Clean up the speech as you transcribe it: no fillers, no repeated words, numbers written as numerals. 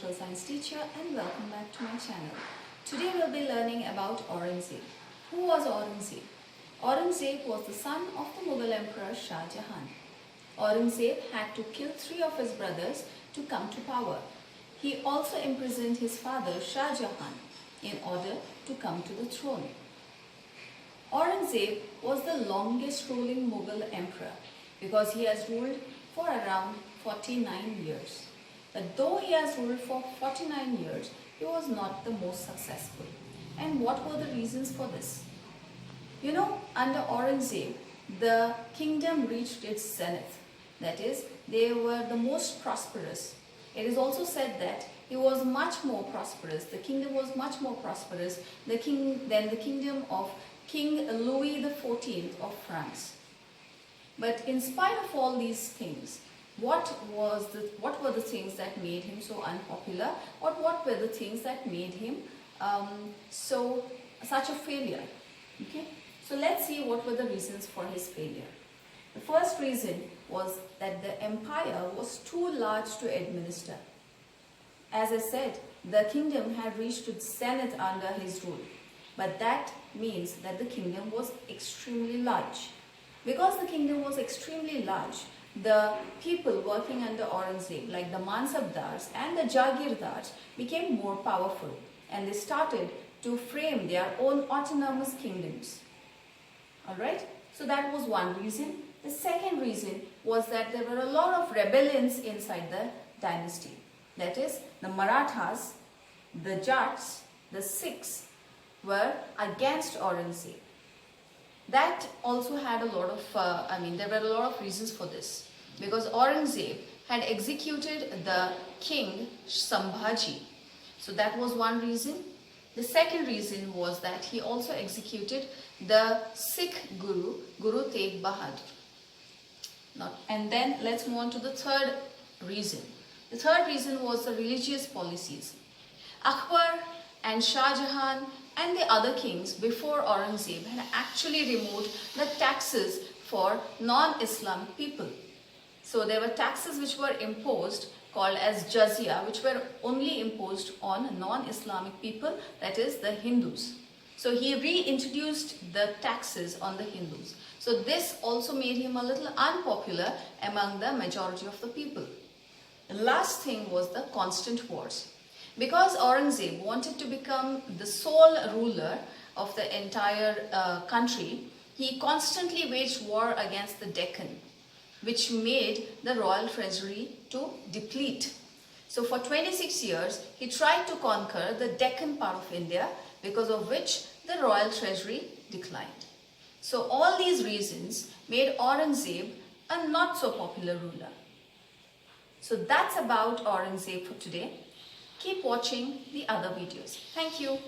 social science teacher and welcome back to my channel. Today we'll be learning about Aurangzeb. Who was Aurangzeb? Aurangzeb was the son of the Mughal Emperor Shah Jahan. Aurangzeb had to kill 3 of his brothers to come to power. He also imprisoned his father Shah Jahan in order to come to the throne. Aurangzeb was the longest ruling Mughal emperor because he has ruled for around 49 years. But though he has ruled for 49 years, he was not the most successful. And what were the reasons for this? You know, under Aurangzeb, the kingdom reached its zenith. That is, they were the most prosperous. It is also said that he was much more prosperous. The kingdom was much more prosperous than the kingdom of King Louis XIV of France. But in spite of all these things, what were the things that made him so unpopular, or what were the things that made him such a failure? Okay, so let's see what were the reasons for his failure. The first reason was that the empire was too large to administer. As I said, the kingdom had reached its zenith under his rule, but that means that the kingdom was extremely large. Because the kingdom was extremely large, the people working under Aurangzeb, like the Mansabdars and the Jagirdars, became more powerful, and they started to frame their own autonomous kingdoms. Alright, so that was one reason. The second reason was that there were a lot of rebellions inside the dynasty. That is, the Marathas, the Jats, the Sikhs were against Aurangzeb. That also had a lot of, there were a lot of reasons for this. Because Aurangzeb had executed the king Sambhaji. So that was one reason. The second reason was that he also executed the Sikh Guru, Guru Tegh Bahadur. And then let's move on to the third reason. The third reason was the religious policies. Akbar and Shah Jahan and the other kings before Aurangzeb had actually removed the taxes for non-Islamic people. So there were taxes which were imposed called as jizya, which were only imposed on non-Islamic people, that is the Hindus. So he reintroduced the taxes on the Hindus. So this also made him a little unpopular among the majority of the people. The last thing was the constant wars. Because Aurangzeb wanted to become the sole ruler of the entire country, he constantly waged war against the Deccan, which made the royal treasury to deplete. So for 26 years, he tried to conquer the Deccan part of India, because of which the royal treasury declined. So all these reasons made Aurangzeb a not so popular ruler. So that's about Aurangzeb for today. Keep watching the other videos. Thank you.